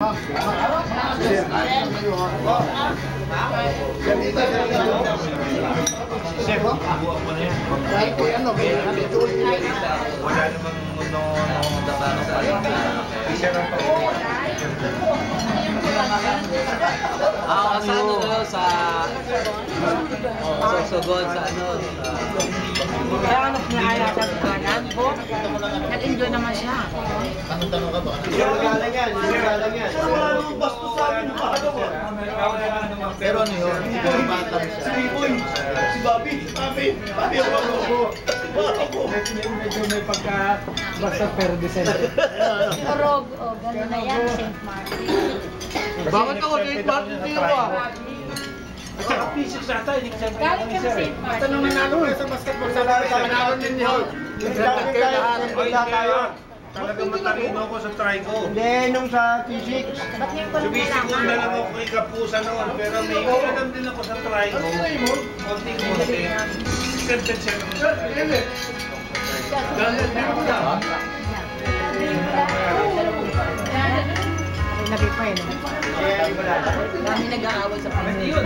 Chef, buwan mo na yan. Kahit po yan, wala namang natano sa akin. Isa lang pa. Sa ano daw, sa Sorsogon, sa ano. Kaya ano pinakaya sa kanan ko, nag-enjoy naman siya. Tanong ka ba? Galang yan. Wala namang bastos sa akin. Pero ano yun? Si Riboy, si Bobby, Bobby ako. Medyo may pagka basta pero December. Orog, gano'n na yan, St. Martin. Bakit ako St. Martin dito ah? Saka physics ata, hindi kasi Galing kami St. Martin. Ito nung nanalo sa basketball sa nanalo din ni Hall. Talagang matalino ako sa try ko. Hindi, nung sa physics. Ba't ngayon ko lang Sumisigol na lang ako kay Kapusa noon, pero may alam din ako sa try ko. Konting-konti. Step-step siya. Nabi pa yun. Dami nag-aaway sa pamilya.